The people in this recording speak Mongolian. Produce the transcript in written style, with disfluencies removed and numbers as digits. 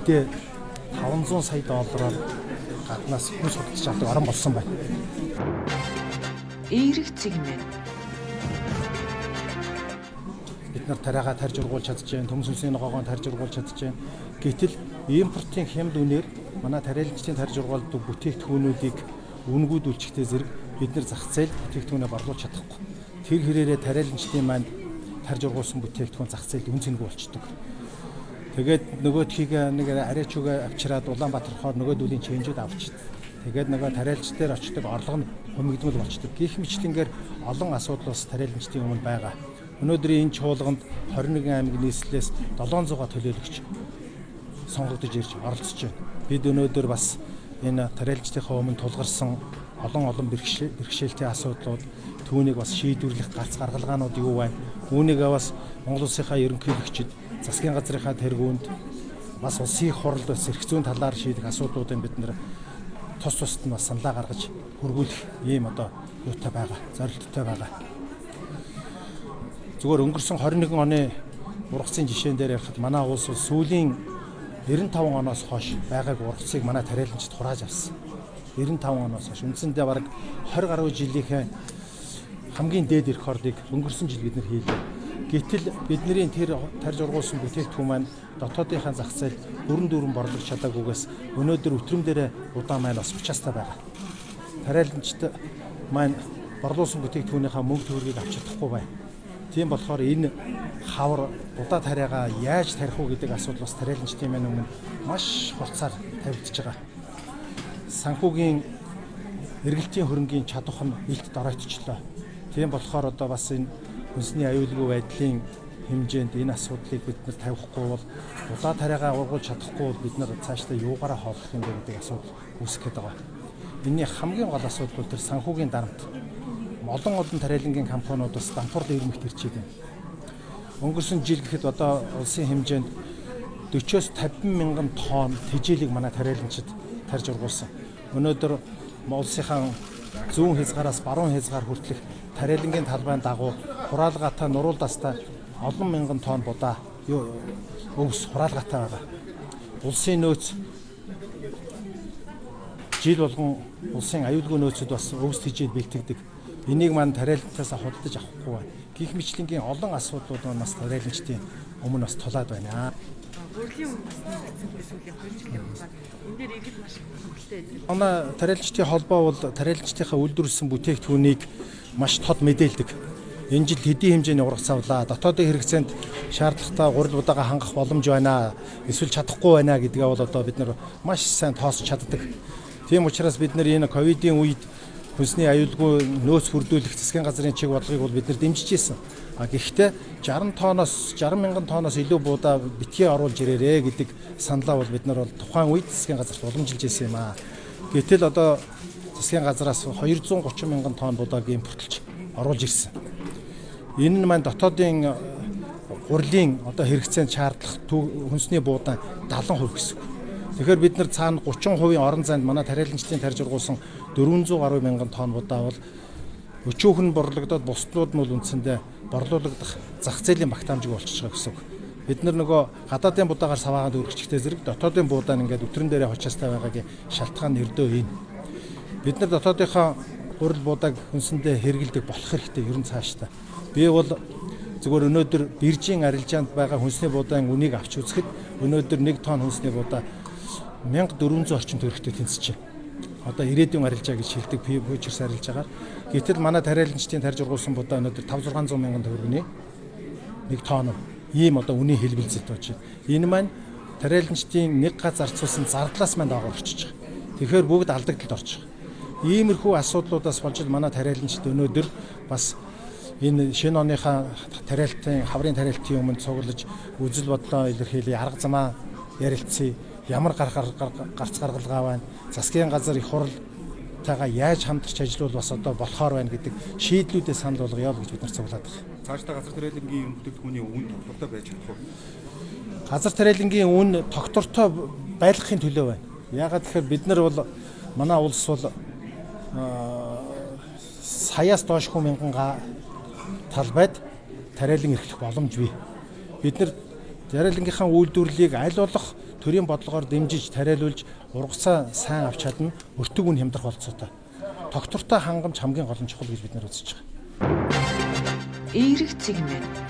жилдээ 500 сая доллараар гаднаас хүнс худалдаж авдаг орон болсон байна. Эерэг цэгмэн. Бид нар тариагаа тарж ургуулж чадчихээн, төмс сүнсний ногоогоо тарж ургуулж чадчихээн. Гэтэл импортын хямд үнээр манай тариаланчдын тарж ургуулдаг бүтээгдэхүүнүүдийг үнгүүдүүлчихтэй зэрэг бид нар зах зээл бүтээгдэхүүнээ борлуулж чадахгүй. Тэр хэрээрээ тариаланчдын маань тарж ургуулсан бүтээгдэхүүн зах зээлд үн цэнэгүй болчдөг. Тэгээд нөгөөдхийг нэг арайчугаа авчираад Улаанбаатар хоор нөгөөдүүлийн чэнжүүд авчид. Тэгээд нөгөө тариалч дээр очдог орлого нь хумигдмал болчдөг. Гэх мэтлэнгээр олон асуудлаас тариаланчдын өмнө байгаа. Өнөөдрийн энэ чуулганд 21 аймаг нийслэлээс 700-аа төлөөлөгч сонгогдож ирж оролцож байна. Бид өнөөдөр бас энэ тариалчдынхаа өмнө тулгарсан олон бэрхшээлтэй асуудлууд түүнийг бас шийдвэрлэх гац гаргалгаанууд юу байна? Үүнийг бас Монгол Улсынхаа ерөнхийлөгчид засгийн газрынхаа тэргуунд бас улсын хуралд бас эрх зүйн талаар шийдэх асуудлуудыг бид нэр тусад нь бас саналаа гаргаж хөргүүлэх ийм одоо юутай байгаа, зорилттой байгаа. Зүгээр өнгөрсөн 21 оны ургацын жишээн дээр ярихад манай улс сүүлийн 95 оноос хойш байгааг ургацыг манай тариаланчид хурааж авсан. 95 оноос хойш үндсэндээ бараг 20 гаруй жилийнхээ хамгийн дээд эрх ордыг өнгөрсөн жил бид нар хийлээ. Гэтэл бидний тэр тарж ургуулсан бүтээгдэхүүн маань дотоодынхаа зах зээл бүрэн борлогч чадаагүйгээс өнөөдөр өтрөмдөрөө удаан маань бас учаастай байгаа. Тариаланчид маань борлуулсан бүтээгдэхүүнийхээ мөнгө төгрөгийг авч чадахгүй байна. Тийм болохоор энэ хавар удаа тариагаа яаж тарих уу гэдэг асуудал бас тариаланчдын маань өмнө маш хурцаар тавигдж байгаа. Санхүүгийн эргэлтийн хөрөнгийн чадвар нь илт доройтчлоо. Тийм болохоор одоо бас энэ хүнсний аюулгүй байдлын хэмжээнд энэ асуудлыг бид нар тавихгүй бол удаа тариагаа ургуулж чадахгүй бол бид нар цаашдаа юугаараа хооллох юм бэ гэдэг асуудал үүсгэж байгаа. Энийний хамгийн гол асуудал бол тэр санхүүгийн дарамт. Олон тариалангийн компаниуд бас дампуурд ирмэгт ирчээд байна. Өнгөрсөн жил гэхэд одоо улсын хэмжээнд 40-50 мянган тонн тэжээлийг манай тариаланчид тарж ургуулсан. Өнөөдөр улсынхаа зүүн хязгаараас баруун хязгаар хүртэлх тариалангийн талбайн дагуу хураалгаатай нуруулдастай олон мянган тонн будаа өвс хураалгаатай байгаа. Улсын нөөц жил болгон улсын аюулгүй нөөцөд бас өвс тэжээд бэлтгэдэг. Энийг маань тариалантаас худалдаж авахгүй байна. Гэх мэтлэнгийн олон асуудлууд маань бас тариаланчдын өмнө бас тулаад байна. Урлагийн бас нэгдсэн сүүлийн 2 жилийн хугацаанд энэ дээр иргэд маш хөвгөлтэй байна. Манай тариаланчдын холбоо бол тариаланчдынхаа үйлдвэрлэсэн бүтээгдэхүүнийг маш тод мэдээлдэг. Энэ жил хэдийн хэмжээний ургац авлаа. Дотоодын хэрэгцээнд шаардлагатай гурил будаагаа хангах боломж байна. Эсвэл чадахгүй байна гэдгээ бол одоо бид нар маш сайн тоосч чаддаг. Тийм учраас бид нар энэ ковидын үед хүнсний аюулгүй нөөц хүрдүүлэх засгийн газрын чиг бодлогыг бол бид нар дэмжиж ирсэн. Гэхдээ 60 мянган тонноос илүү буудаа битгий оруулж ирээрээ гэдэг саналаа бол бид нар бол тухайн үед засгийн газарт уламжилж ирсэн юм аа. Гэтэл одоо засгийн газраас 230 мянган тонн будааг импортлж оруулж ирсэн. Энэ нь маань дотоодын гурилын одоо хэрэгцээнд шаардлагах хүнсний буудаан 70% гэсэн. Тэгэхээр бид нар цаана 30% орон зайд манай тариаланчдын тарж ургуулсан 400 гаруй мянган тонн будаа бол өчүүхэн борлогдоод бусдууд нь бол үндсэндээ борлуулагдах зах зээлийн багтаамжиг болчихж байгаа гэсэн үг. Бид нар нөгөө гадаадын будаагаар саваагаад өргөчтэй зэрэг дотоодын буудаа нь ингээд өтрөн дээрээ хочаастай байгаагийн шалтгаан нэрдөө энэ. Бид нар дотоодынхаа гурил буудааг хүнсэндээ хэрэгэлдэг болох хэрэгтэй ерөн цаашдаа. Би бол зүгээр өнөөдөр биржийн арилжаанд байгаа хүнсний буудааны үнийг авч үзэхэд өнөөдөр 1 тонн хүнсний буудаа 1400 орчим төгрөгтэй тэнцэж байна. Одоо ирээдүйн арилжаа гэж шилдэг фьючерс арилжаагаар. Гэтэл манай тариаланчдын тарж ургуулсан будаа өнөөдөр 5-600 мянган төгрөгийн 1 тонн ийм одоо үнийн хэлбэлзэлт болж байна. Энэ маань тариаланчдын нэг га зарцуулсан зардлаас маань доогоор орчиж байгаа. Тэгэхээр бүгд алдагдaltaд орж байгаа. Иймэрхүү асуудлуудаас болж манай тариаланчид өнөөдөр бас энэ шинэ оныхаа тариалтын хаврын тариалтын өмнө цуглаж үзэл бодлоо илэрхийлээ, арга замаа ярилцъя. Ямар гарц гаргалгаа байна. Засгийн газар их хуралтайгаа яаж хамтарч ажиллавал бас одоо болохоор байна гэдэг шийдлүүдээ санал болгоё гэж бид нар цуглаад байгаа. Цаашдаа газар тариалангийн бүтээгдэхүүний үн тогтвортой байж чадах уу? Газар тариалангийн үн тогтвортой байлгахын төлөө байна. Яагаад тэгэхээр бид нар бол манай улс бол саяас доош хүн мянган талбайд тариалан эрхлэх боломж бий. Бид нар тариалангийнхаа үйлдвэрлэлийг аль болох төрийн бодлогоор дэмжиж тариалуулж ургацаа сайн авч чадна, өртөг үн хямдрах болцоотой. Тогтвортой хангамж хамгийн гол нь чухал гэж бид нар үзэж байгаа. Эерэг цэгмэн